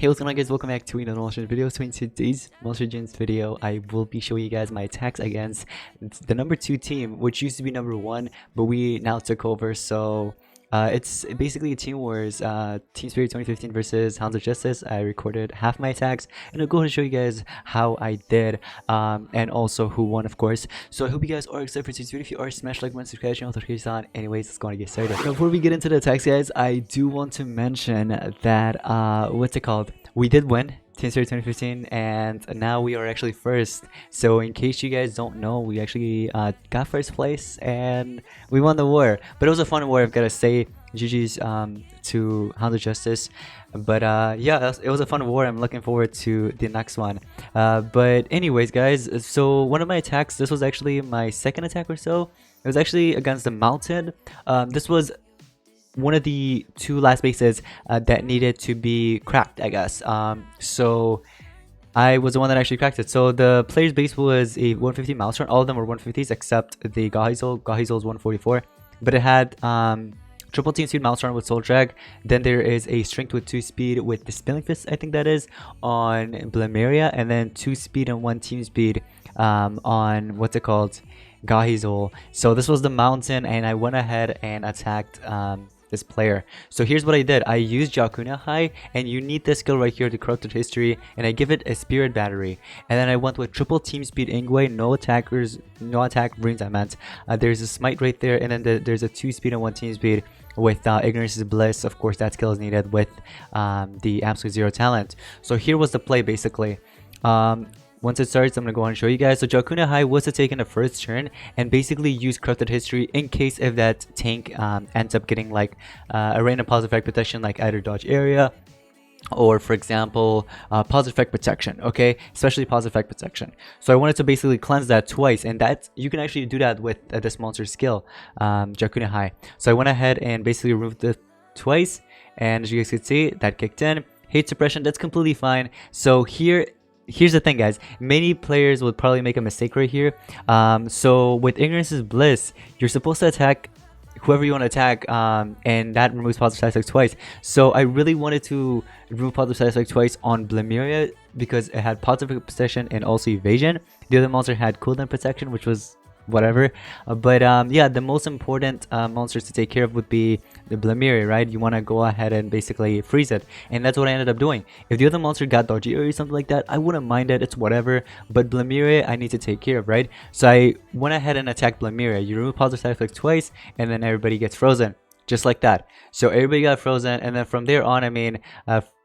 Hey, what's going on, guys? Welcome back to another Monster video. So in today's Monster Gens video, I will be showing you guys my attacks against the number 2 team, which used to be number 1, but we now took over. So it's basically a Team Wars, Team Spirit 2015 versus Hounds of Justice. I recorded half my attacks, and I'll go ahead and show you guys how I did, and also who won, of course. So I hope you guys are excited for today's video. If you are, smash like button, subscribe, channel notifications on. Anyways, let's go and get started. Now, before we get into the attacks, guys, I do want to mention that what's it called? We did win Team Spirit 2015, and now we are actually first. So in case you guys don't know, we actually got first place and we won the war. But it was a fun war, I've got to say. GG's to Hounds of Justice. But yeah, it was a fun war. I'm looking forward to the next one. But anyways, guys, so one of my attacks, this was actually my second attack or so. It was actually against the mountain. This was one of the 2 last bases that needed to be cracked, I guess. So I was the one that actually cracked it. So the player's base was a 150 milestone. All of them were 150s except the Gahizol. Gahizol's 144, but it had triple team speed milestone with Soul Drag. Then there is a strength with 2 speed with the Spilling Fist, I think that is, on Blamiria, and then 2 speed and 1 team speed on what's it called, Gahizol. So this was the mountain, and I went ahead and attacked this player. So here's what I did. I used Jakuna High, and you need this skill right here to corrupted history, and I give it a spirit battery. And then I went with triple team speed Ingwe, no attackers, no attack runes, I meant. There's a smite right there, and then there's a 2 speed and 1 team speed with Ignorance is Bliss. Of course, that skill is needed with the absolute 0 talent. So here was the play basically. Once it starts, I'm going to go on and show you guys. So Jakuna High was to take in the first turn and basically use corrupted history in case if that tank ends up getting like a random positive effect protection, like either dodge area or, for example, positive effect protection. Okay, especially positive effect protection. So I wanted to basically cleanse that twice, and that you can actually do that with this monster skill, Jakuna High. So I went ahead and basically removed it twice, and as you guys can see, that kicked in. Hate suppression, that's completely fine. So here's the thing, guys. Many players would probably make a mistake right here. So with Ignorance is Bliss, you're supposed to attack whoever you want to attack, and that removes positive side effects twice. So I really wanted to remove positive side effects twice on Blamiria because it had positive protection and also evasion. The other monster had cooldown protection, which was whatever. But yeah, the most important monsters to take care of would be the Blamiria, right? You want to go ahead and basically freeze it, and that's what I ended up doing. If the other monster got dodgy or something like that, I wouldn't mind it, it's whatever. But Blamiria I need to take care of, right? So I went ahead and attacked Blamiria. You remove positive side effects twice, and then everybody gets frozen, just like that. So everybody got frozen, and then from there on, I mean,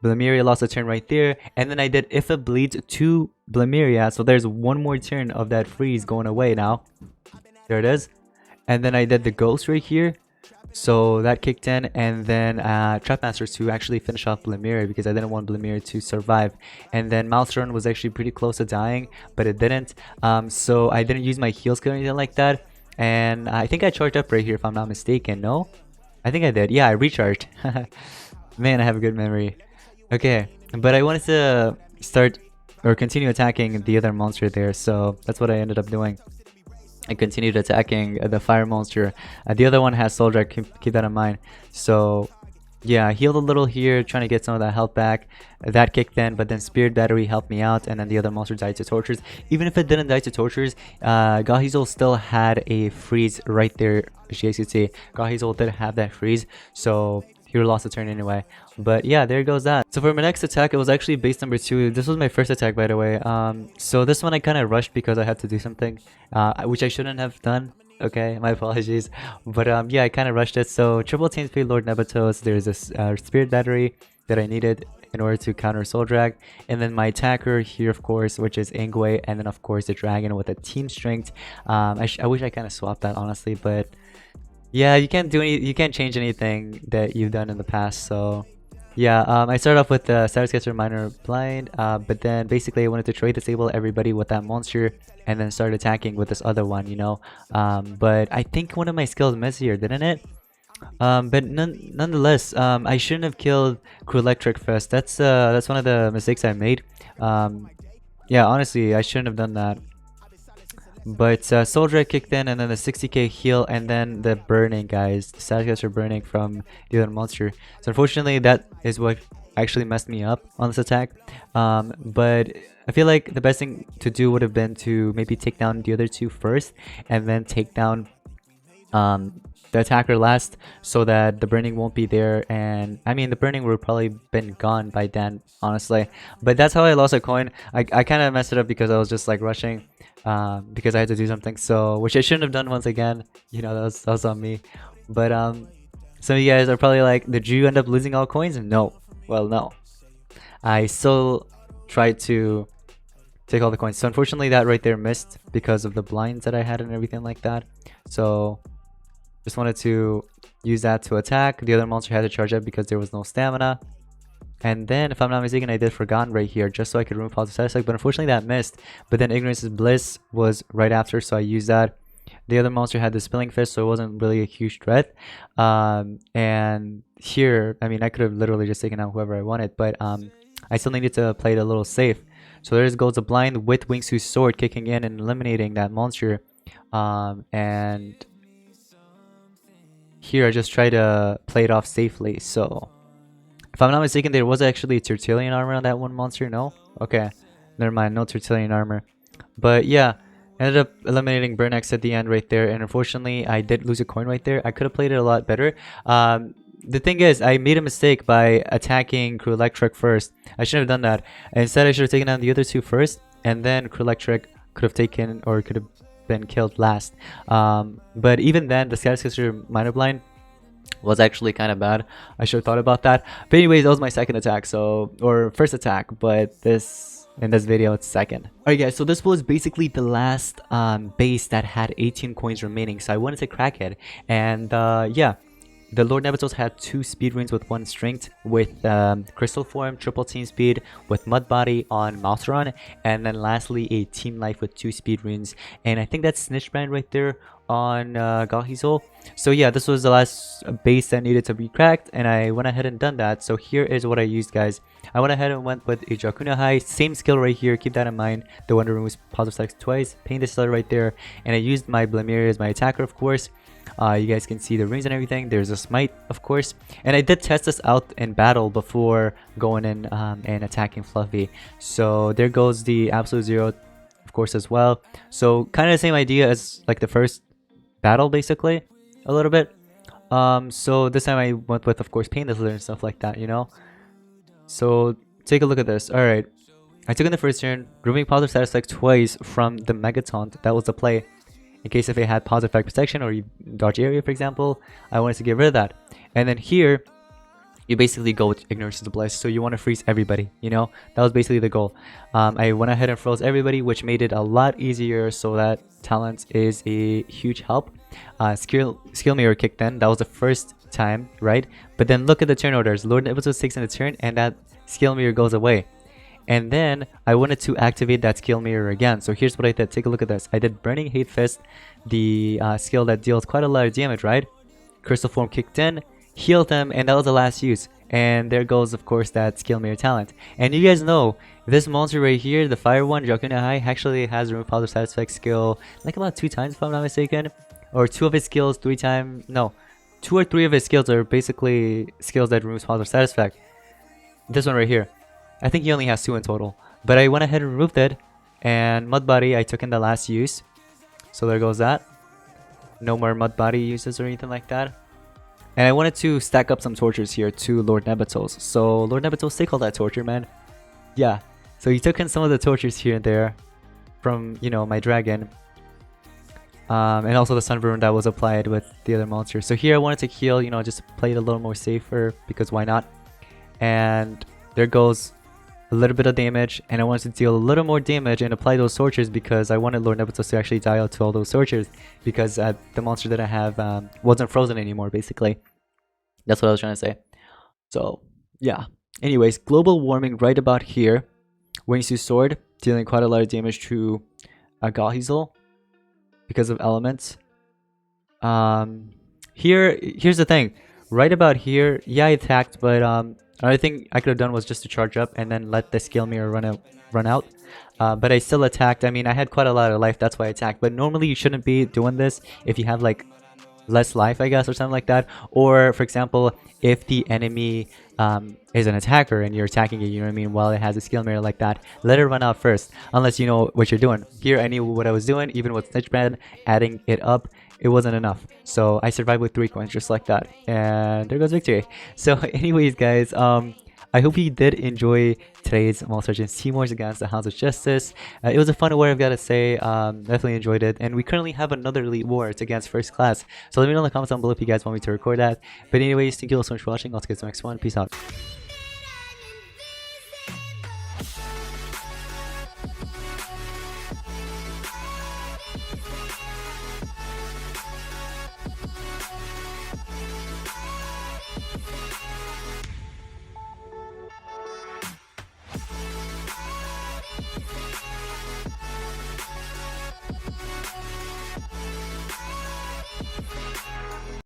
Blamiria lost a turn right there, and then I did if it bleeds to Blamiria. So there's one more turn of that freeze going away now. There it is. And then I did the ghost right here, so that kicked in, and then Trapmasters to actually finish off Blamiria because I didn't want Blamiria to survive. And then Maelstrom was actually pretty close to dying, but it didn't. So I didn't use my heal skill or anything like that, and I think I charged up right here if I'm not mistaken. No, I think I did. Yeah, I recharged. Man, I have a good memory. Okay, but I wanted to start or continue attacking the other monster there, so that's what I ended up doing. I continued attacking the fire monster. The other one has Soul Drag, keep that in mind. So yeah, I healed a little here, trying to get some of that health back. That kicked in, but then Spirit Battery helped me out, and then the other monster died to Tortures. Even if it didn't die to Tortures, Gahizol still had a freeze right there. As you guys can see, Gahizol did have that freeze, so he lost a turn anyway. But yeah, there goes that. So for my next attack, it was actually base number 2. This was my first attack, by the way. So this one I kind of rushed because I had to do something, which I shouldn't have done. Okay, my apologies. But yeah, I kind of rushed it. So triple team speed Lord Nebatos. There's this Spirit Battery that I needed in order to counter Soul Drag, and then my attacker here, of course, which is Ingwe, and then of course the dragon with a team strength. I wish I kind of swapped that, honestly, but yeah, you can't change anything that you've done in the past. So yeah, I started off with the Status Catcher Minor Blind, but then basically I wanted to trade disable everybody with that monster and then start attacking with this other one, you know. But I think one of my skills missed here, didn't it? But nonetheless, I shouldn't have killed Crew Electric first. That's one of the mistakes I made. Yeah, honestly, I shouldn't have done that. But Soldier kicked in, and then the 60k heal, and then the burning, guys. The status are burning from the other monster. So unfortunately, that is what actually messed me up on this attack. But I feel like the best thing to do would have been to maybe take down the other two first, and then take down the attacker last, so that the burning won't be there. And I mean, the burning would probably been gone by then, honestly. But that's how I lost a coin. I kind of messed it up because I was just like rushing, because I had to do something, so which I shouldn't have done. Once again, you know, that was on me. But some of you guys are probably like, did you end up losing all coins? No. Well, no, I still tried to take all the coins. So unfortunately, that right there missed because of the blinds that I had and everything like that. So just wanted to use that to attack. The other monster had to charge up because there was no stamina. And then, if I'm not mistaken, I did Forgotten right here just so I could remove positive side effect, but unfortunately that missed. But then Ignorance is Bliss was right after, so I used that. The other monster had the Spilling Fist, so it wasn't really a huge threat. And here, I mean, I could have literally just taken out whoever I wanted, but I still needed to play it a little safe. So there's goes the blind with Wingsu's sword kicking in and eliminating that monster. And here I just try to play it off safely. So if I'm not mistaken, there was actually Tertullian armor on that one monster. No? Okay. Never mind. No Tertullian armor. But yeah, ended up eliminating Burnex at the end right there. And unfortunately, I did lose a coin right there. I could have played it a lot better. The thing is, I made a mistake by attacking Crew Electric first. I shouldn't have done that. Instead, I should have taken down the other two first. And then Crew Electric could have taken, or could have been killed last. But even then, the Scatterskister Minor Blind was actually kind of bad. I should have thought about that. But anyways, that was my second attack, so, or first attack, but in this video it's second. Alright guys, so this was basically the last base that had 18 coins remaining, so I wanted to crack it. And yeah, the Lord Nebuchadnezzar had 2 speed runes with 1 strength, with Crystal Form, triple team speed, with Mud Body on Maltron, and then lastly a Team Life with 2 speed runes. And I think that's Snitch Brand right there on Galhizol. So yeah, this was the last base that needed to be cracked, and I went ahead and done that. So here is what I used, guys. I went ahead and went with a Jakuna High, same skill right here, keep that in mind. The one to remove positive sex twice, paint the stellar right there, and I used my Blamir as my attacker, of course. You guys can see the rings and everything. There's a smite, of course, and I did test this out in battle before going in and attacking Fluffy. So there goes the absolute zero, of course, as well. So kind of the same idea as like the first battle, basically, a little bit. So this time I went with, of course, paint the slither and stuff like that, you know. So take a look at this. All right, I took in the first turn, removing positive status effect twice from the Megataunt. That was the play. In case if it had positive effect protection or you dodge area, for example, I wanted to get rid of that. And then here, you basically go with Ignorance is the Bliss, so you want to freeze everybody, you know? That was basically the goal. I went ahead and froze everybody, which made it a lot easier, so that talent is a huge help. Skill Mirror kicked in, that was the first time, right? But then look at the turn orders. Lord Episode 6 in the turn, and that Skill Mirror goes away. And then I wanted to activate that skill mirror again. So here's what I did. Take a look at this. I did Burning Hate Fist, the skill that deals quite a lot of damage, right? Crystal Form kicked in, healed them, and that was the last use. And there goes, of course, that skill mirror talent. And you guys know, this monster right here, the fire one, Jakuna High, actually has remove positive side effect skill like about 2 times, if I'm not mistaken. Or 2 of his skills, 3 times. No, 2 or 3 of his skills are basically skills that removes positive side effect. This one right here, I think he only has 2 in total, but I went ahead and removed it. And Mud Body I took in the last use, so there goes that. No more Mud Body uses or anything like that. And I wanted to stack up some tortures here to Lord Nebuchadnezzar. So Lord Nebuchadnezzar, take all that torture, man. Yeah, so he took in some of the tortures here and there from, you know, my dragon, and also the Sunburn that was applied with the other monsters. So here I wanted to heal, you know, just play it a little more safer, because why not? And there goes a little bit of damage, and I wanted to deal a little more damage and apply those tortures because I wanted Lord Nebuchadnezzar to actually die out to all those tortures, because the monster that I have wasn't frozen anymore, basically. That's what I was trying to say. So yeah, anyways, global warming right about here. Wingsuit Sword dealing quite a lot of damage to Galhizol because of elements. Here's the thing, right about here, yeah, I attacked, but Another thing I could have done was just to charge up and then let the skill mirror run out. But I still attacked. I mean, I had quite a lot of life, that's why I attacked. But normally you shouldn't be doing this if you have like less life, I guess, or something like that. Or for example, if the enemy is an attacker and you're attacking it, you know what I mean, while it has a skill mirror like that, let it run out first, unless you know what you're doing. Here I knew what I was doing. Even with Snitch Brand, adding it up, it wasn't enough, so I survived with 3 coins just like that, and there goes victory. So anyways guys, I hope you did enjoy today's Monster Legends Team Wars against the Hounds of Justice. It was a fun war, I've got to say. Definitely enjoyed it. And we currently have another Elite War. It's against First Class. So let me know in the comments down below if you guys want me to record that. But anyways, thank you all so much for watching. I'll see you guys in the next one. Peace out.